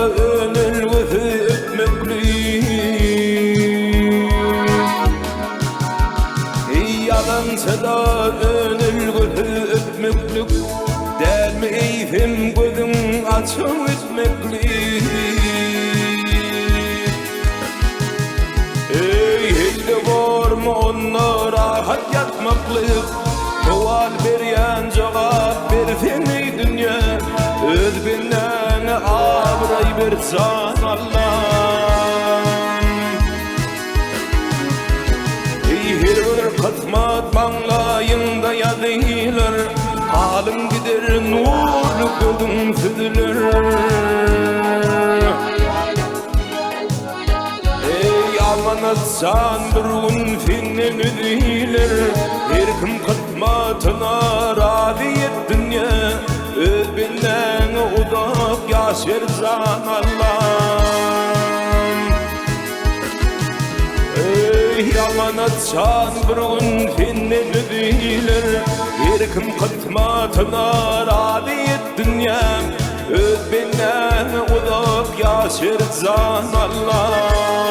önülgüsü öpmeklik yalansa da önülgüsü öpmeklik der mi eyfim gözün açın etmeklik hilde var mı onlara rahat yatmaklık sual beryan cevap bersin ey dünya öz bilen abray bersan Allah'ım her bir kısmet bağlayında yazılar halim gider nurlu gözüm süzülür amanatsan bir gün finnen ödüler her kim kısmetine razı et dünya öz bilen uzak yaşar zan Allah'ım amanatsan bir gün finnen ödüler her kim kısmetine razı et dünya öz bilen uzak yaşar zan Allah'ım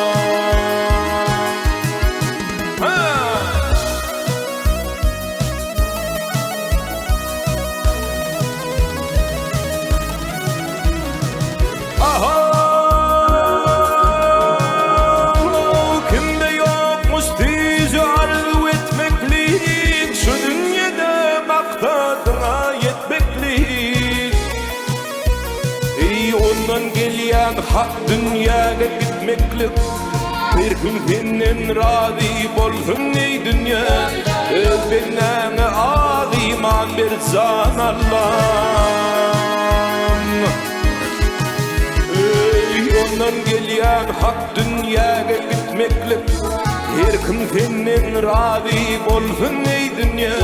geliyen hak dünyaya gitmeklik bir gün senin razı bolsun ey dünya öz bilen ağ iman bir zan Allah'ım ondan geliyen hak dünyaya gitmeklik her kim senin razı bolsun ey dünya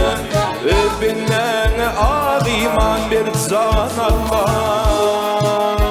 öz bilen ağ iman bir zan Allah'ım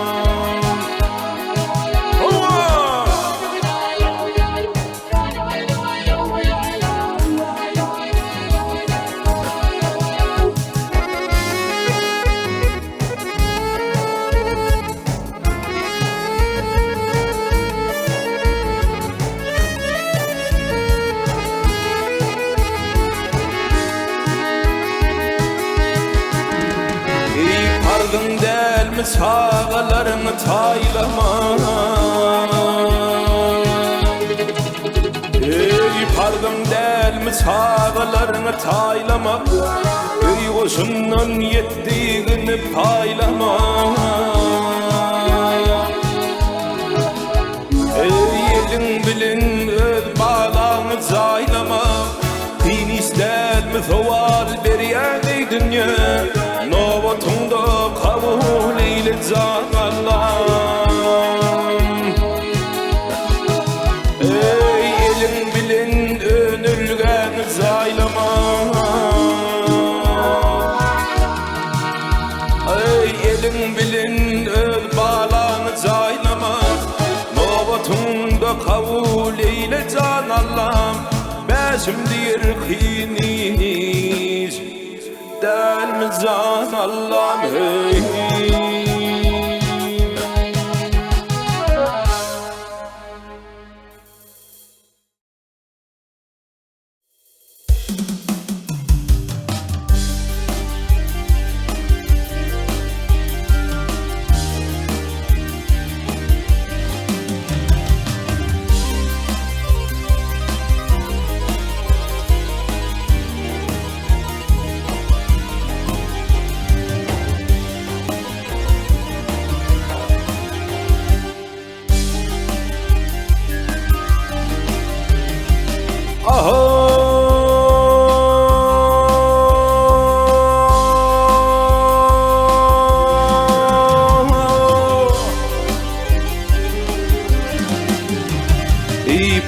delmi sağlarını taylama pardon delmi sağlarını taylama koşundan yettiğini paylama elin bilin öz bağlanı zaylama din ister mi sual beriyen ey dünya novatunda kabul eyle zan Allah'ım ey elin bilin önülgen zaylama ey elin bilin öz bağlanı zaylama novatunda kabul eyle zan Allah'ım beşimdir kıyniz delmi zan Allah'ım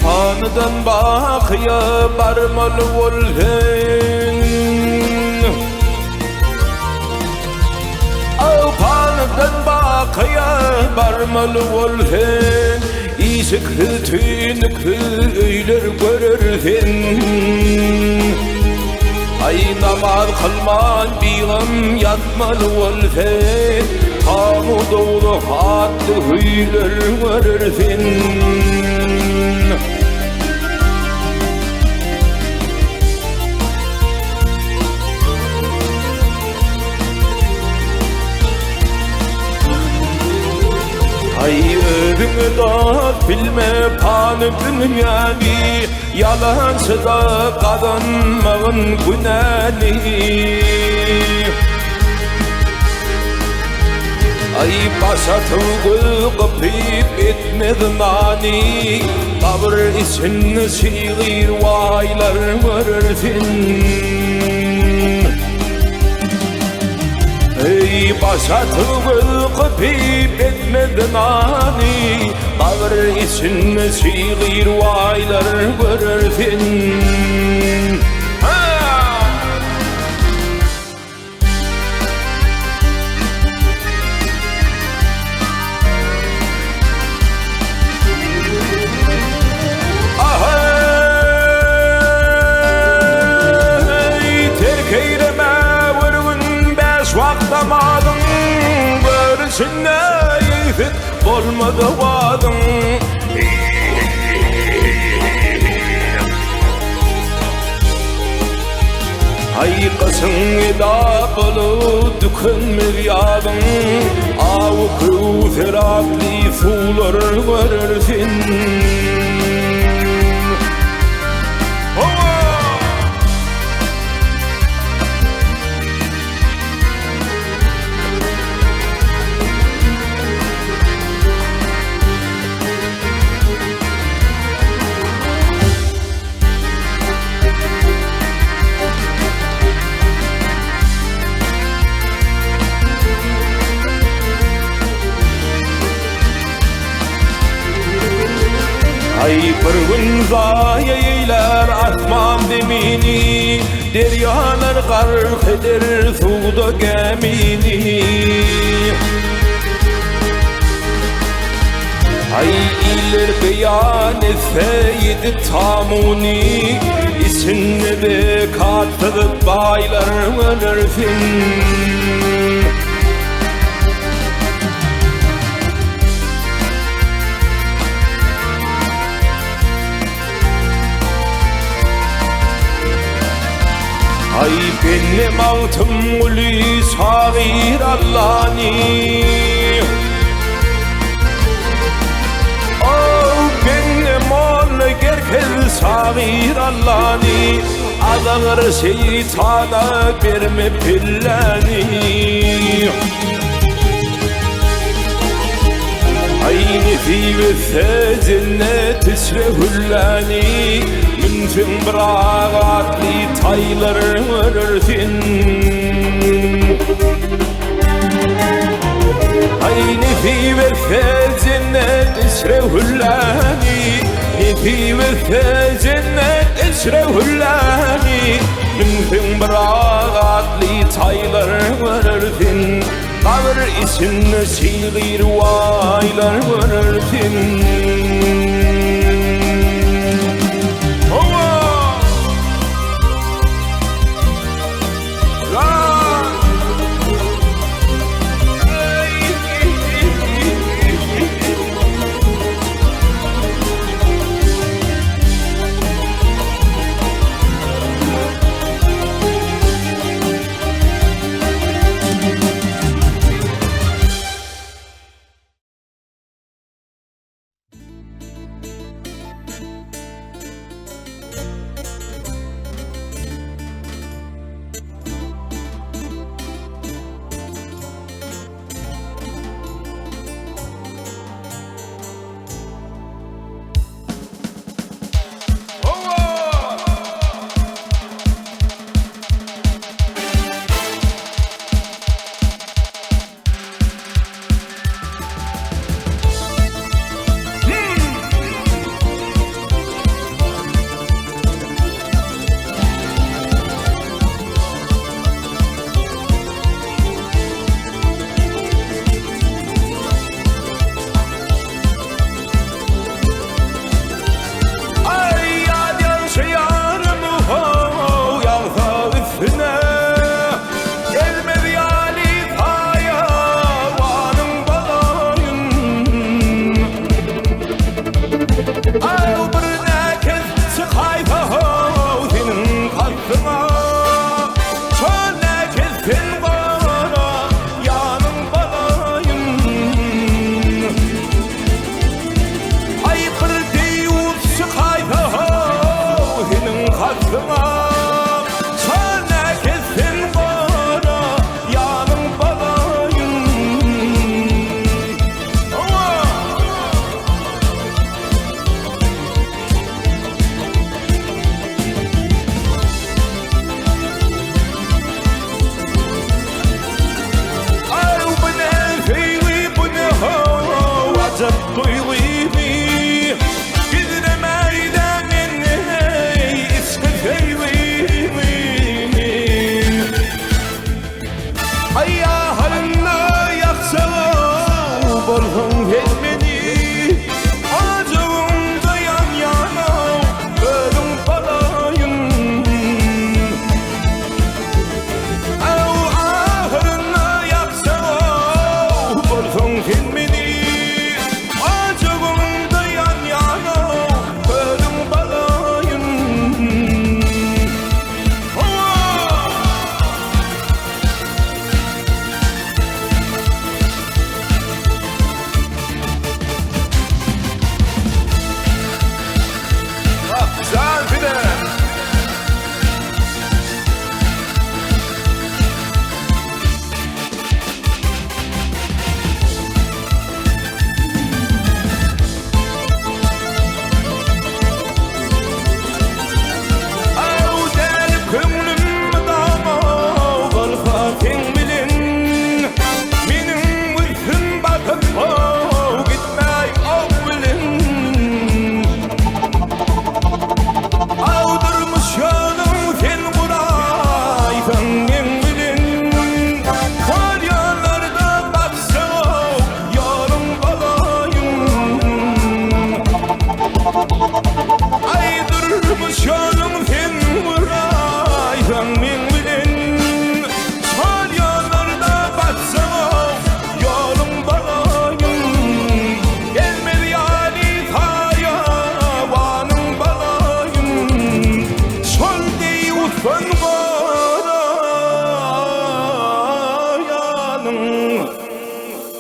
İpanıdan bakıya barmalı olhen Ağpanıdan bakıya barmalı olhen İşıklıtını köyler görürhen Ay namaz kılman bir gam yatmalı olhen tamı dolu hatlı hıylar verirsin. Ay övünü da bilme panı dünyani, yalancı da kazanmağın günahı. Ay başatılgı kapıp etmedi nani, kabır için şiir vaylar verirsin. Ey başatılgı kapıp etmedi nani, kabır için şiir vaylar verirsin. Vaktamadım görüşünde yiğit olmadı vadım. Ay kısın edaplı dükün yadım, avu kıvterakli sular verirsin. Ay bir gün zayeyler asman demini, deryalar gark eder suda gemini. Ay iler beyan etseydi tamuni, içinde de katılıp baylar verirsin. Ay benim altım uli sagir Allah'ni, oh benim ol gerkel sagir Allah'ni, adağır şeytana verme pillani. Ay nefi ve cennet esrehullani, mümkün bırakatli taylar verirsin. Ay nefi ve cennet esrehullani, nefi ve cennet esrehullani, mümkün bırakatli taylar verirsin. Kabir için şiir vaylar verirsin. azap duyguymi gidine meydanine istefeywimi ayya halınla yaksa bolğun gelmeni acığımda yan yana ölüm balayın ahırınla yaksa bolğun gelmeni acığımda yan yana ölüm balayın güzel bir de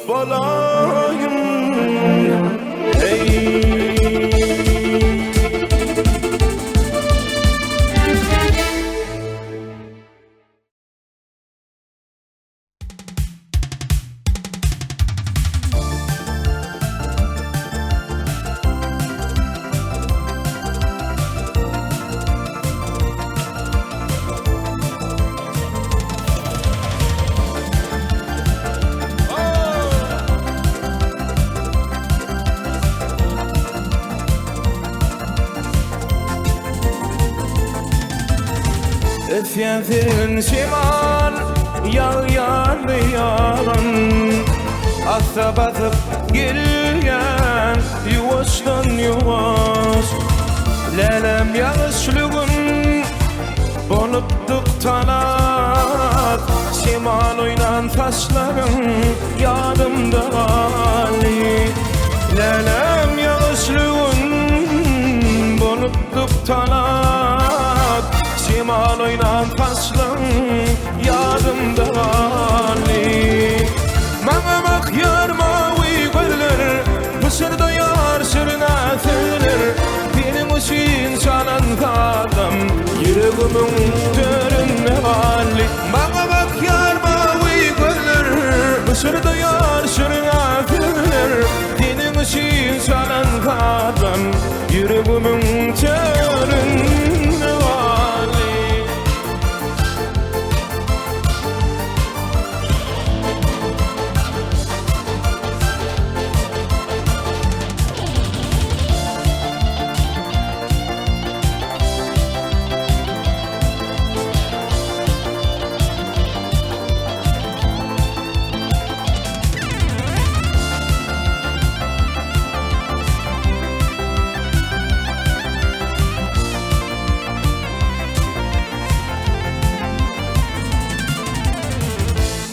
balayım ey Efyafin şimal yağyan yalan Athab athab gelgen yuvastan yuvas Lelem yağışlıgın bolup dıktalat Şimal oynan taşların yadımda gali Lelem yağışlıgın bolup dıktalat Şimal oynan taşlan yadımda gali Bana bak yar mavi gözler Mısır'da yar şırına tüler Benim için çalan adam Yüreğimin töründe gali Bana bak yar mavi gözler Mısır'da yar şırına tüler Benim için çalan adam Yüreğimin töründe gali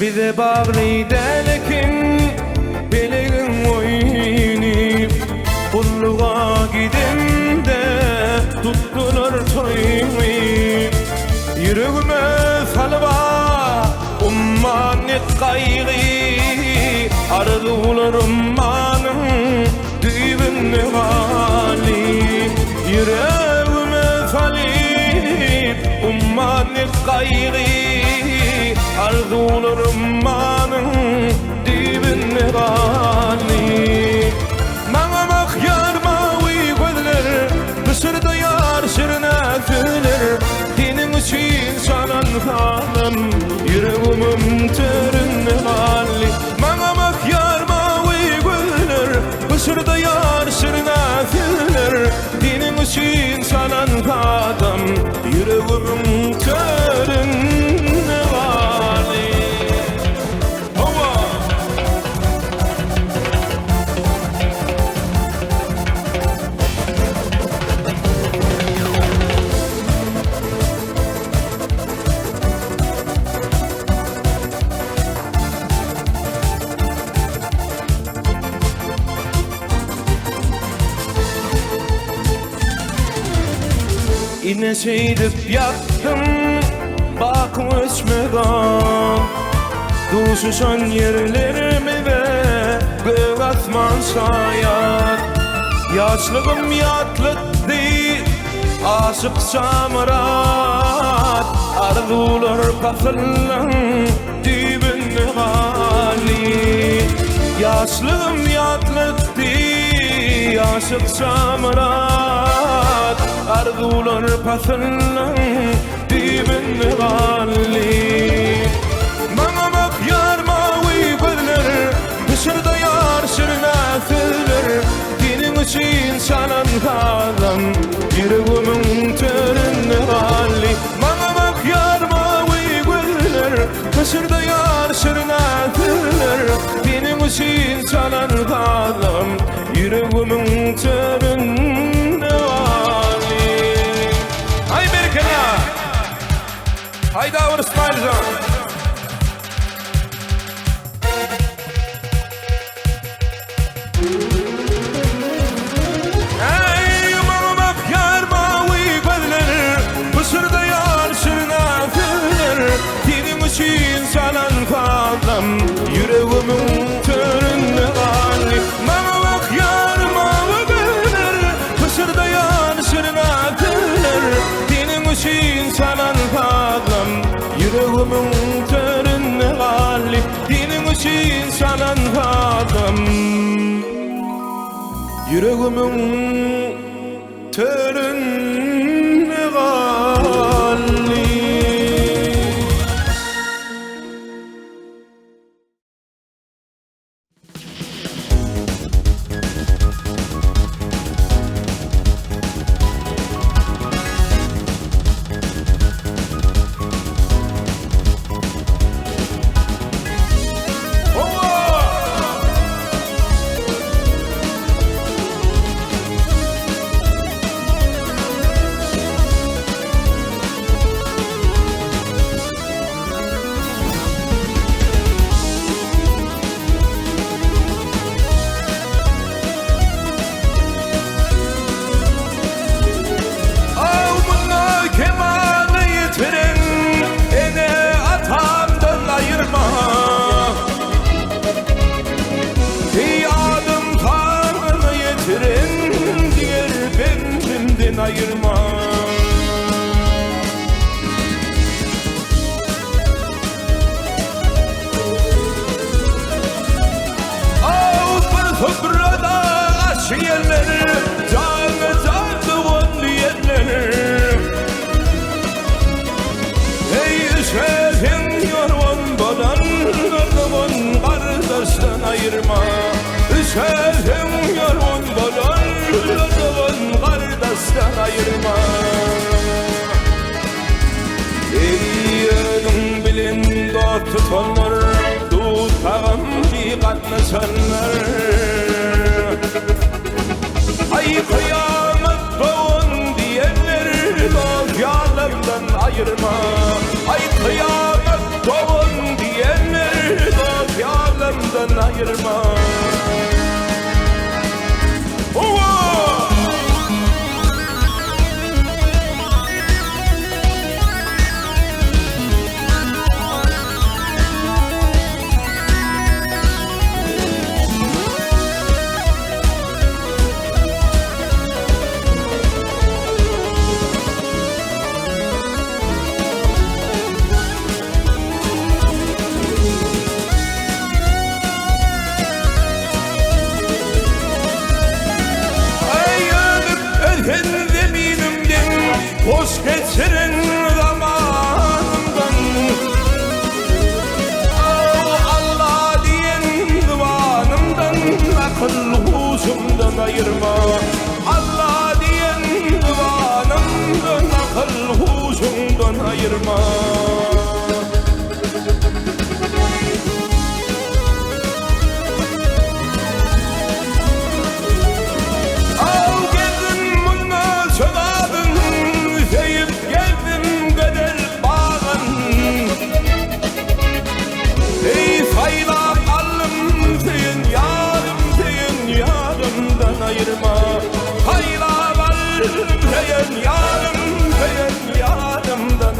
Bize bağlıydı lekin bileğin oyunu Kulluğa gidin de tuttular toyunu Yüreğime salva ummanet kaygı Arzular ummanın düğünü hali Yüreğime salip ummanet kaygı Arzularım manın dibine gali Bana bak yar mavi gözler Mısır'da yar şırına tüler Dinin için çalan halim Yüreğimin töründe hali Bana bak yar mavi gözler Mısır'da yar sırnafiler, dinin için sanan adam, yüreğimin köründe vali. Yine seydip yattım, bakım içmeden, duşuşan yerlerimi ve gök atman sayar. Yaşlığım yatlıktı, aşık samarat, arzular kafırlan dibinde hali. Yaşlığım yatlıktı, aşık samarat, arzular pasırlan dibinde hali. Bana bak yar mavi gözler, dışarıda yar sırnafiler, dinin için sanan adam, yüreğimin köründe hali. Bana bak yar mavi gözler, dışarıda yar sırnafiler, dinin için sanan adam, yüreğimin köründe hali. Hay berkana, hayda var İsmailcan. Hey bana bak yar mavi gözler, Mısır'da yar sırnafiler, dinin için sanan adam, yüreğimin köründe hali. Bana bak yar mavi gözler, Mısır'da yar sırnafiler, dinin için sanan adam, yüreğimin köründe hali. Dinin için sanan adam, yüreğimin köründe hali. Ayırma. Avrupa toprağında aşiyeler, canı canlığın diyenler. Ey senin yorgun balan, yorgun kardeşten ayırma. Senin yorgun balan, yorgun kardeşten ayırma. Eyyinin bilin dost tutanlar, tutağım bir katlaşanlar. Ay kıyamet doğun diyenler, dost yalandan ayırma. Ay kıyamet doğun diyenler, dost yalandan ayırma. Hoş geçirin zamanından, Allah diyen divanından, akıl huzur huşumdan ayırma. Allah diyen divanımdan akıl huşumdan ayırma.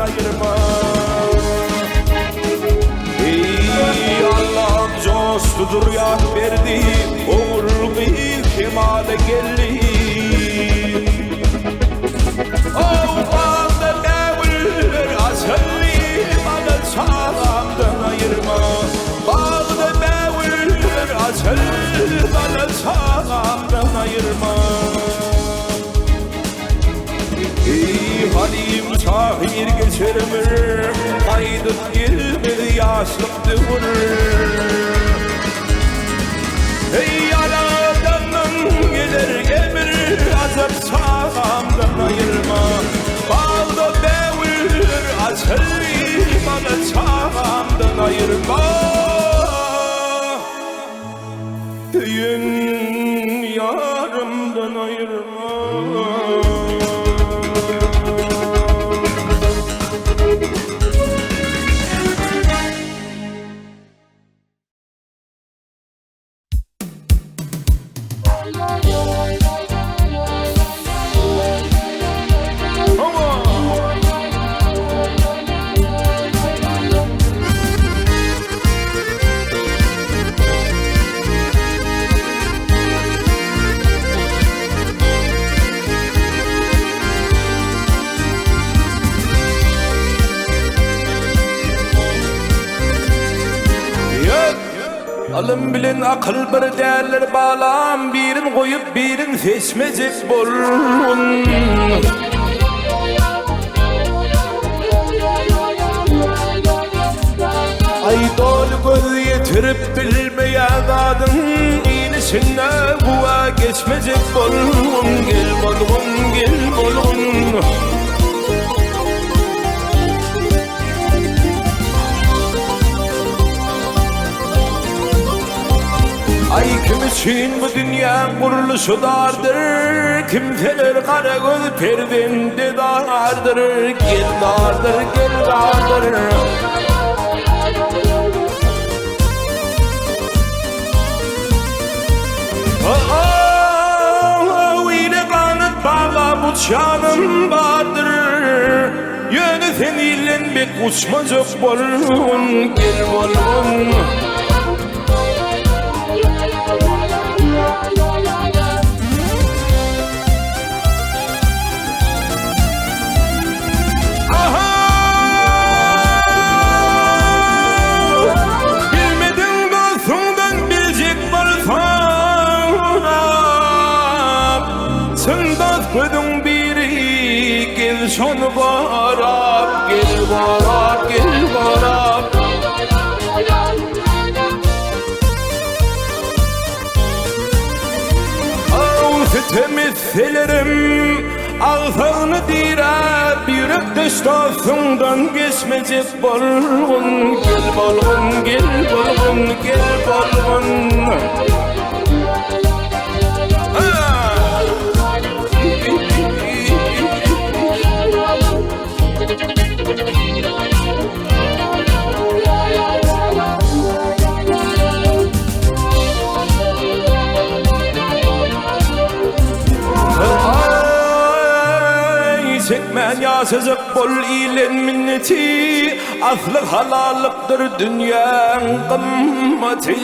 Ayırma. Ey Allah'ım costudur ya verdi, oğul bir kemale geldi. Oh bazı mevlüler asılli bana sağlamdan ayırma. Bazı mevlüler asılli bana sağlamdan ayırma. Ey halim şahir geçerimi kaydıp girmedi yaşlık dıvır. Ey yaradanın gelir gemir azap sağamdan ayırma. Bağda devir açılır bana sağamdan ayırma. Düğün yarımdan ayırma. Alım bilen akıl bir değerler bağlam, birin koyup birin seçmecek bolun. Ay dolu göz yetirip bilmeyen adın iyisine kuva geçmecek bolun. Gel bolun, gel bolun. Ay kim için bu dünya kuruluşu dardır, kimseler kara göz perdinde dardır. Gel dardır, gel dardır. Yine kanıt bağla bu canım vardır. Yönü seninle bir uçmacık bolun. Gel bolun. Koydun biri gel şonu varap, gel varap, gel varap. Ağzı temizlerim, ağzını dirap, yürüp dıştasından geçmeyecek bolun. Gel bolun, gel bolun, gel bolun. Çekmen yaşayacak bol ilen minneti, aslı halalıktır dünyanın kımmeti.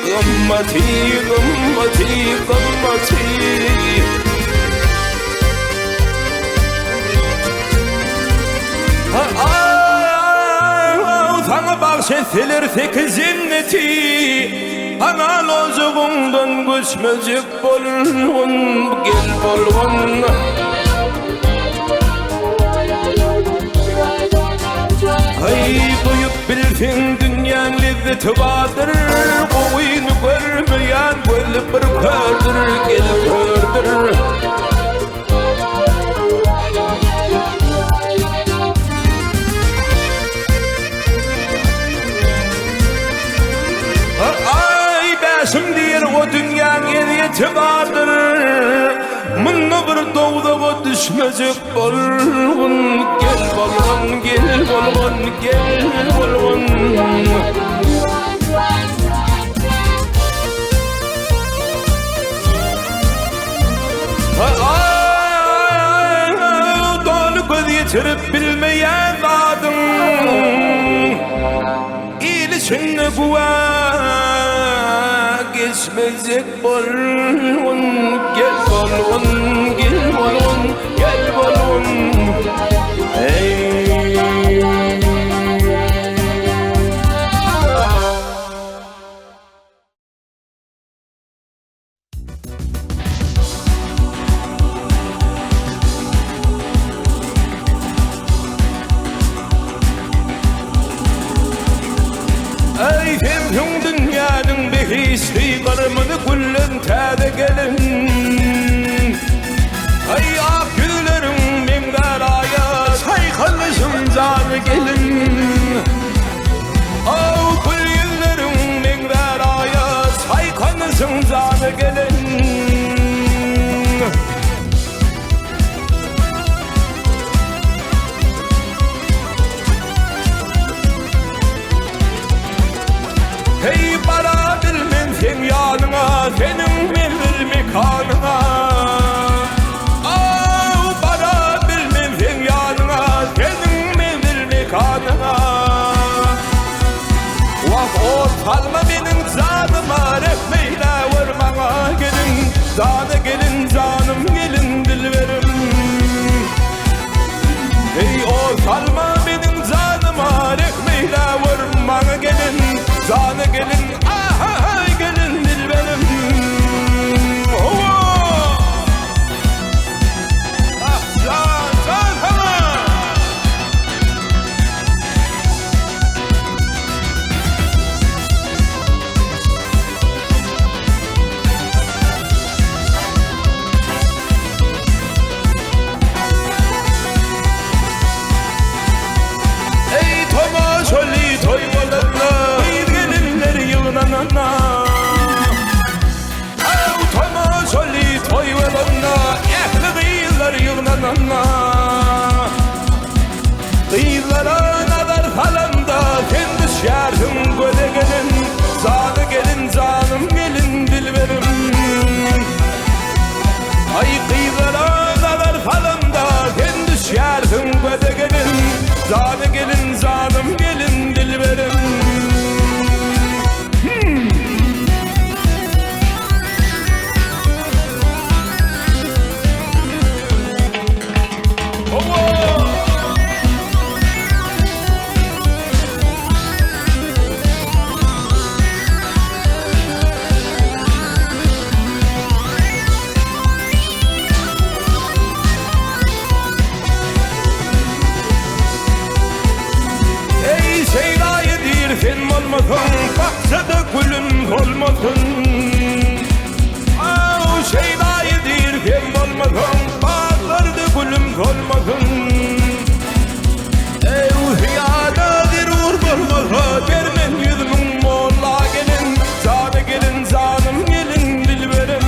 Kımmeti, kımmeti, kımmeti. Sana bahşettiler sekiz cenneti, analocuğundan göçmecek bolun. Gel bolun. Ay duyup bilsin dünyanın etibardır, oyunu görmeyen böyle bir kördür, gel kördür. Ay beşim diyer o dünyanın etibardır, mınna bir doğuda o düşmecek bolgun, gel bolgun, gel bolgun, gel bolgun. Donu göz yetirip bilmeyen adam İlişinle guva geçmeyecek bolun. Gel bolun, gel bolun, gel bolun. Hey. Ay temhung dünyanın behisli karımını kullen tade gelin. Ay ak güllerim min garaya saykalısın canı gelin. Ay kul güllerim min garaya saykalısın canı gelin. Hey para bilmem sen yanına, senin bilir mi kanına? Oh para bilmem sen yanına, senin bilir mi kanına? Vah o salma benim canıma, refmeyle vurmana gelin. Canı gelin, canım gelin dilberim. Hey o salma benim canıma, refmeyle vurmana gelin. Canı gelin, aha gelin dilberim. Ah can hemen. Ey Toma şöyle toy bolanla na Ay Toma şöyle toy bolanla ehli değiller yığınana. Kıyılara nadar falanda kendi şerhim göle gelin. Canı gelin, canım gelin dilberim. Ay kıyılara nadar falanda kendi şerhim göle gelin. Canı gelin, canım gelin dilberim. Sen olmadın, bahçede gülüm olmadın. Aa, şeydayedir sen olmadın, bağlarda gülüm olmadın. Ey hıyadadır urbalmaha, vermen yüzümün molla gelin. Canı gelin, canım gelin dilberim.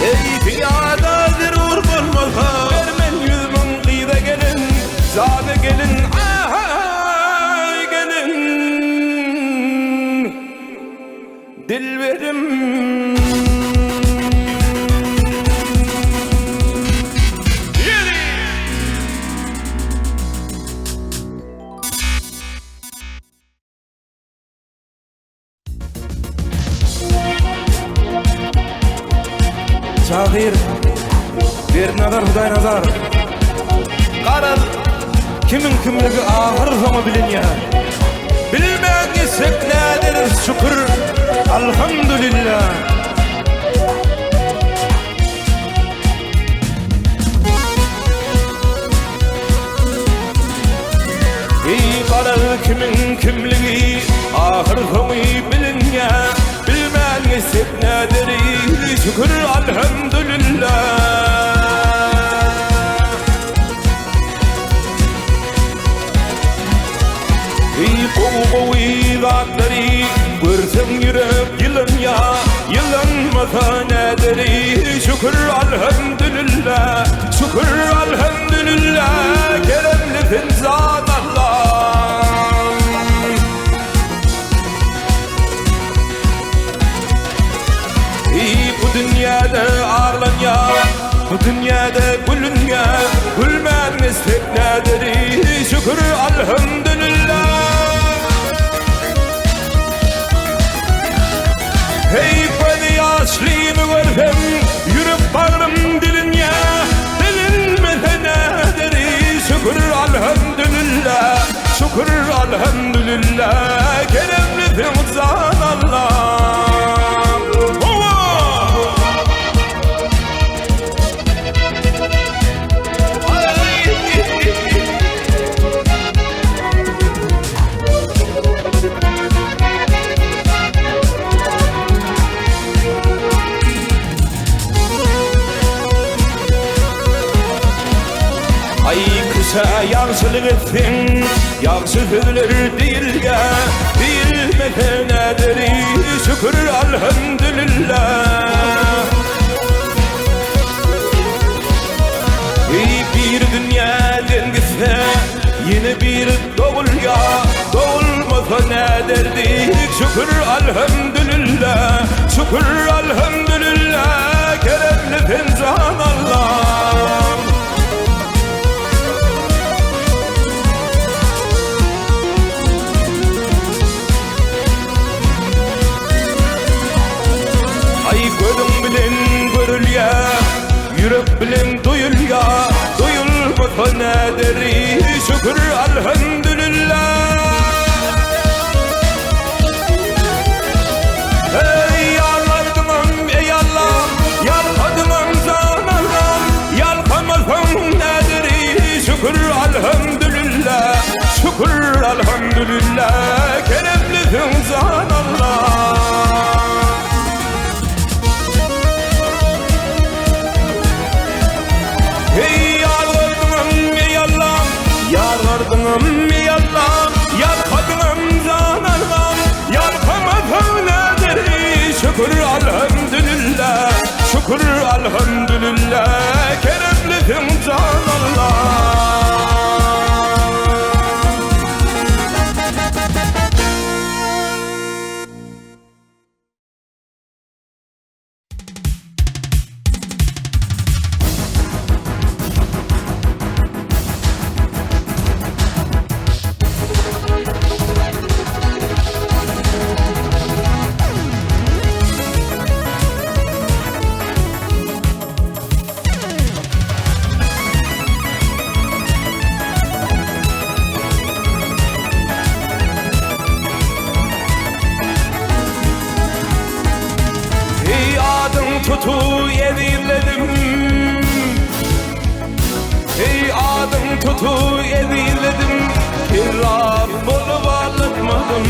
Ey hıyadadır urbalmaha, vermen yüzümün kıyda gelin. Canı gelin, dilberim. Şahir bir nazar Huday nazar karar kimin kimligi ahir zaman bilin ya. Bilmeyen isek nedir şükür elhamdülillah. İyi karar kimin kimliği ahir sonu bilinye bilmen istek nederi şükür elhamdülillah. Kovu izatları görsem yürek yılın ya yılınmasa nederi şükür elhamdülillah şükür elhamdülillah keremlisin zat Allah. Bu dünyada ağırlan ya bu dünyada gülün ya gülmen istek nederi şükür elhamdülillah. Hey beni yaşlıyım görsem yürüp bağrım dilinye bilinmese nederi şükür elhamdülillah şükür elhamdülillah keremlisin zat Allah. Yaksılık etsin, yaksızlar değil ya bilmese nederi şükür elhamdülillah. Bir dünyadan gitse yine bir doğul ya doğulmasa nederdik şükür elhamdülillah şükür elhamdülillah keremlisin zat Allah. Yürek bilen duyul ya duyulmasa nederi şükür elhamdülillah. Ey yalvardım ey Allah yalvardım zan Allah yalvarmasan nederi şükür elhamdülillah şükür elhamdülillah keremlisin zat Allah. Yalvardım ey Allah yalvardım zan Allah yalvarmasan nederi şükür elhamdülillah şükür elhamdülillah keremlisin zat Allah. Tutu eziledim ey adım tutu eziledim kirrar bulup alınmadım.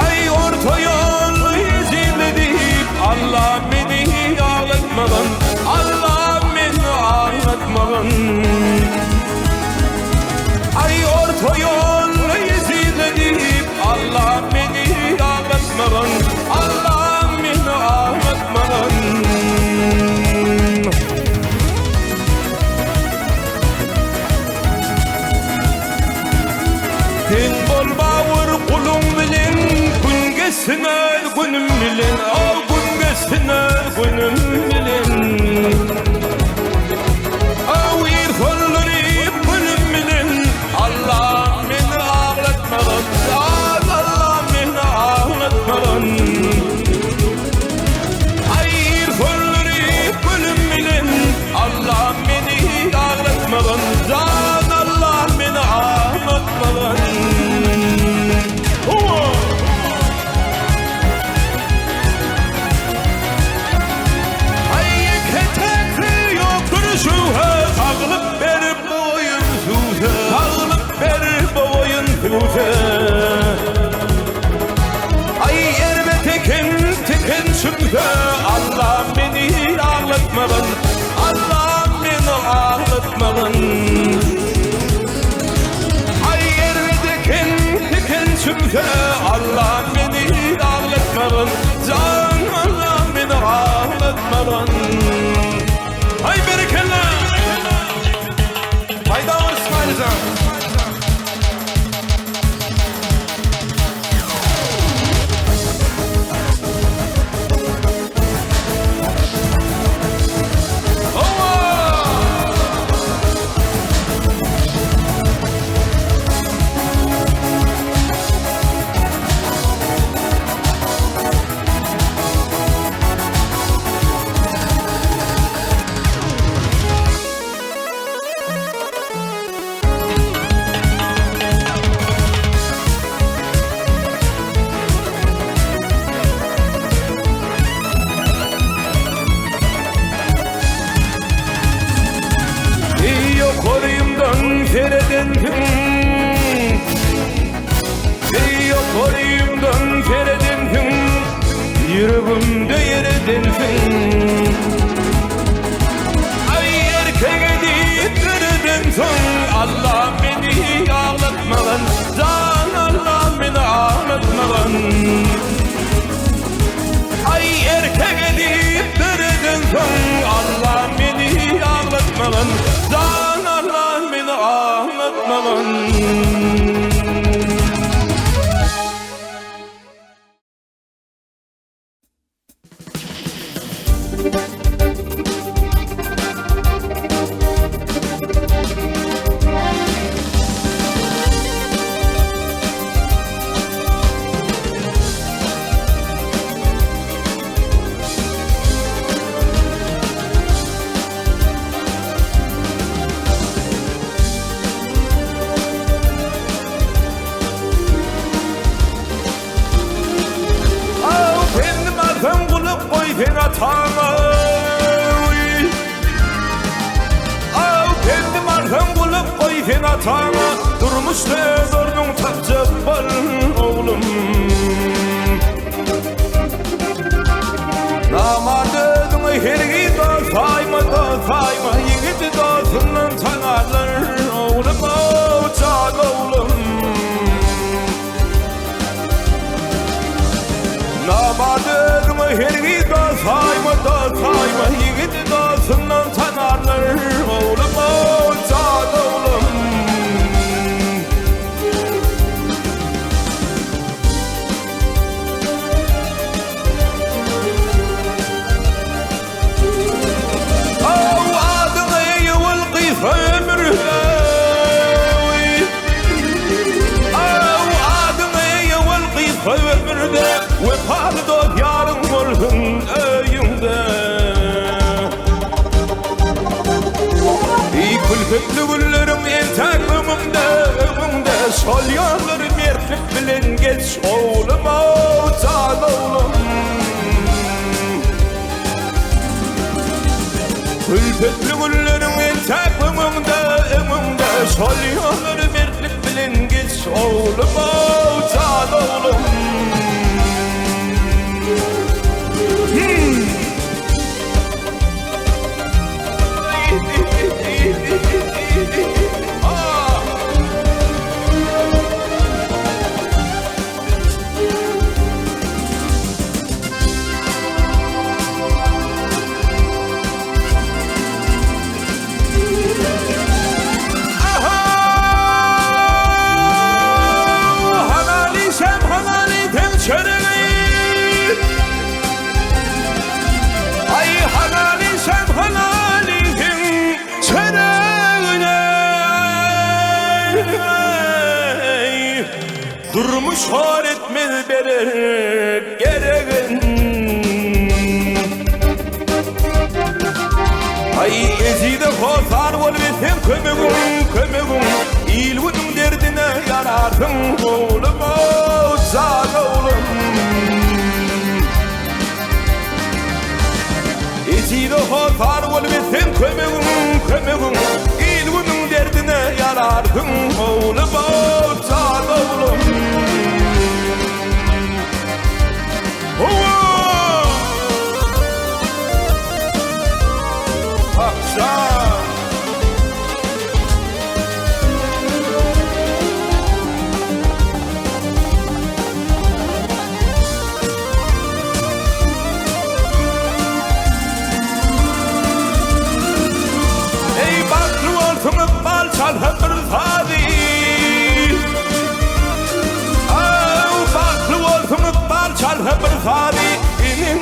Ay orta yol eziledim Allah beni ağlatmadan Allah beni ağlatmadan. Ay orta yol eziledim Allah beni ağlatmadan Allah ağlatmadan. Sen bol bağır kulun bilin gün geçsinler günüm bilin o gün geçsinler günüm bilin o irfanları günüm bilin Allah beni ağlatmadan Allah beni ağlatmadan. Allah beni ağlatmadan zat Allah beni ağlatmadan. kimse Allah beni ağlatmagan, Allah beni ağlatmagan. Ay ervedeken teken kimse Allah beni ağlatmagan, can Allah beni ağlatmagan. Ay berekallah. Fayda var İsmail'can. Koruyumdan feredendim, koruyumdan feredendim, yüreğimde yeredendim. Ay erkeğe deyip dönedendin, Allah beni ağlatmagan, can Allah beni ağlatmagan. Ay erkeğe deyip dönedendin, Allah beni ağlatmagan, can Allah beni ağlatmagan. Sen atama, kendim arham bulup koy sen atama, durmuşta zorun tapacak var oğlum. Namadını hergi da sayma, yigit dostundan tanarlar oğlum, can oğlum. Namadını hergi da sayma, yigit dostundan tanarlar oğlum, can oğlum. Adını yıvıl kıysa ömürde, adını yıvıl kıysa ömürde, vefalı dost yarın olsun öyümde. Külfetli güllerim entek ömümde, sol yanlarım erkek bilen geç oğlum, can oğlum. Külfetli güllerim entek ömümde, sol yanlarım erkek bilen geç oğlum, can oğlum. Durmuş har etmez berer gereğin. Ay ezide kozar ol ve sen kömegum, ilvunun derdine yararsın oğlum, can oğlum. Ezide kozar ol ve sen kömegum, ilvunun derdine yararsın oğlum, can oğlum.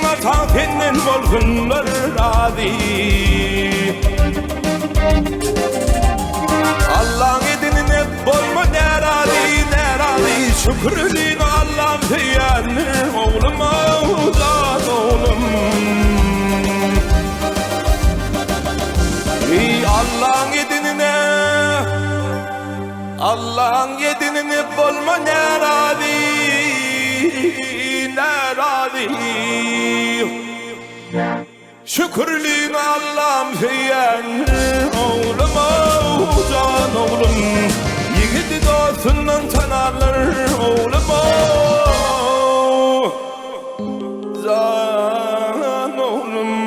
ata senden bolsunlar razı. Allah'ın edinine bolma nerazi nerazi. Şükrülüğün Allah'ım seyenir oğlum ağuzan oğlum. Allah'ın yedinine bolma nerazi nerazi. Şükürlüğün Allah'ım seyenir oğlum can oğlum. Yigidi dostundan tanarlar oğlum can oğlum.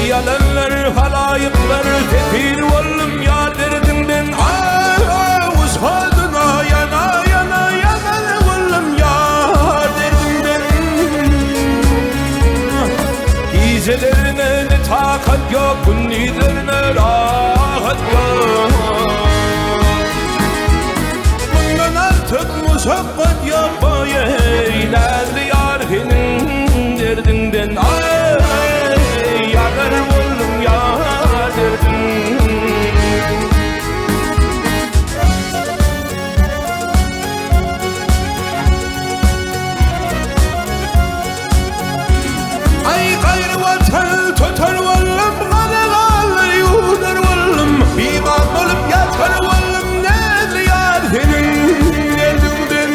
Yalanlar halayıklar tepil oğlum ya derdinden uzadına yana yana yana oğlum ya derdinden. Gecelerine ne takat yok, gündüzlerine rahat yok. Bundan artık musabbat yapmayaylar yar senin derdinden. Yanar oğlum ya derdim. Ay gayrı vatan tutar oğlum, kanalar yunar oğlum. Biman olup yatar oğlum, nerede yar senin derdinden.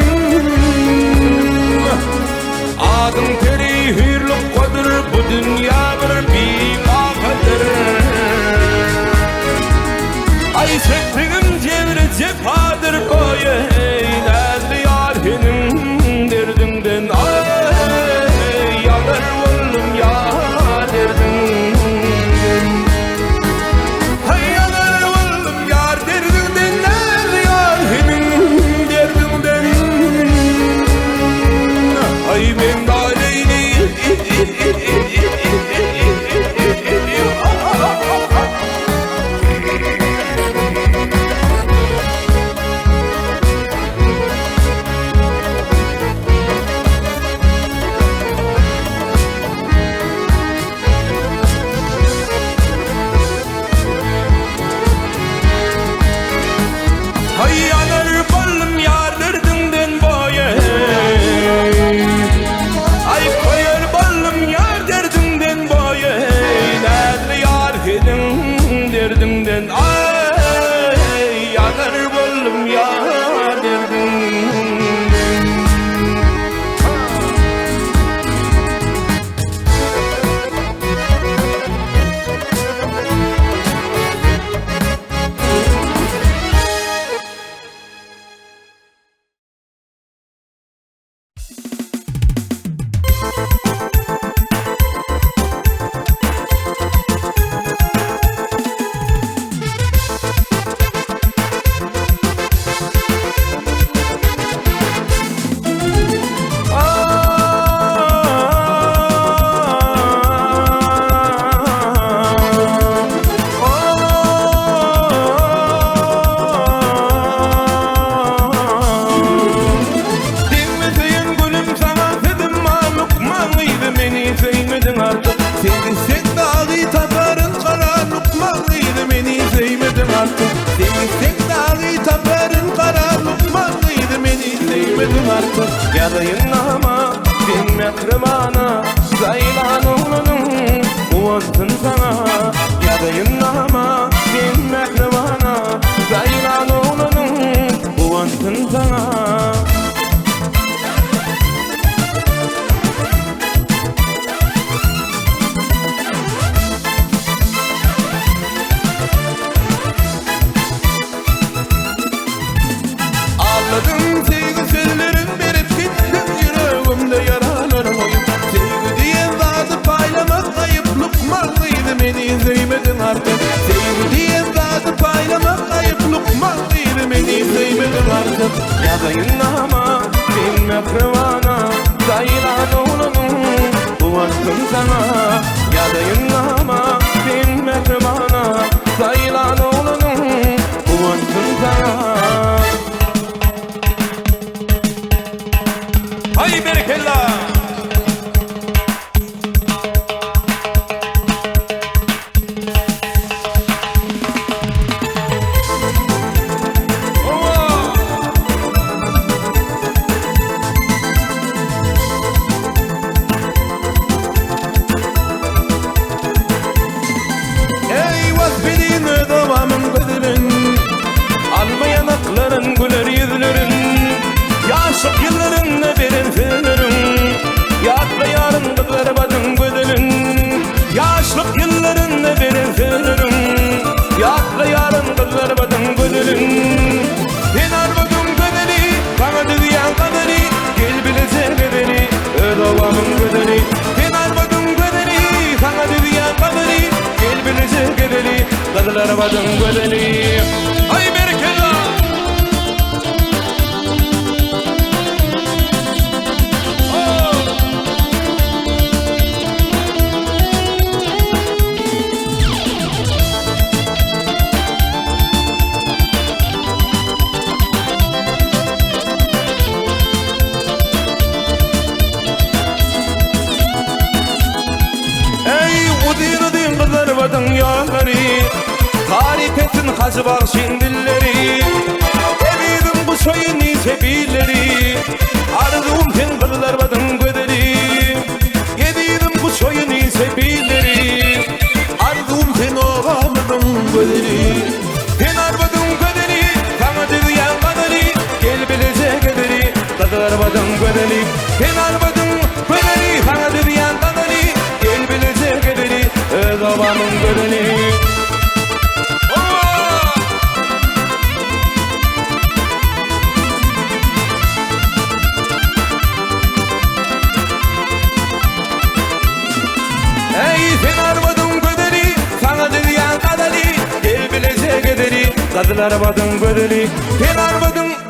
Yadayınlama bin mehribana Zaylan oğlanın Uvansın sana Yadayınlama bin mehribana Zaylan oğlanın Uvansın sana Ağladım sevgi sellerin berip gittim yüreğimde yaralarım oyun Sevgi diye zadı paylamak ayıp lukmanlıydı beni sevmedin artık Sevgi diye zadı paylamak ayıp lukmanlıydı beni sevmedin artık Yadayınlama bin mehribana Zaylan oğlanın Uvansın sana Yadayınlama bin mehribana Zaylan oğlanın Uvansın sana Hay berekella. Ey vasfedin devamın gıdırın Almayan akların güler yüzlerin Yaşık yılların ne verin sınırın Yakla yarın kızlar badın gödülün Yaşlık yılların ne verin sınırın Yakla yarın kızlar badın gödülün Ben arvadım gödülü Bana dünya kaderi Gel bilese bedeni Ödavamın gödülü Ben arvadım gödülü Sana dünya kaderi Gel bilese bedeni Kızlar badın gödülü Ay berekella Kızlar badın yağları Tarif etsin hacı bak şindilleri Evidim bu soyun sebilleri Arzum sen kızlar badın göderi Yedidim bu soyun sebilleri Arzum sen oğamızın göderi Sen arbadın göderi Sana dünya kaderi Gel bilece göderi Kızlar badın göderi Sen arbadın göderi Sana dünya kaderi Gel bilece göderi Ödavamın göderi Ey sen arvadın göderi Sana dünya kaderi Gel bilece göderi Kızlar badın göderi Sen arvadın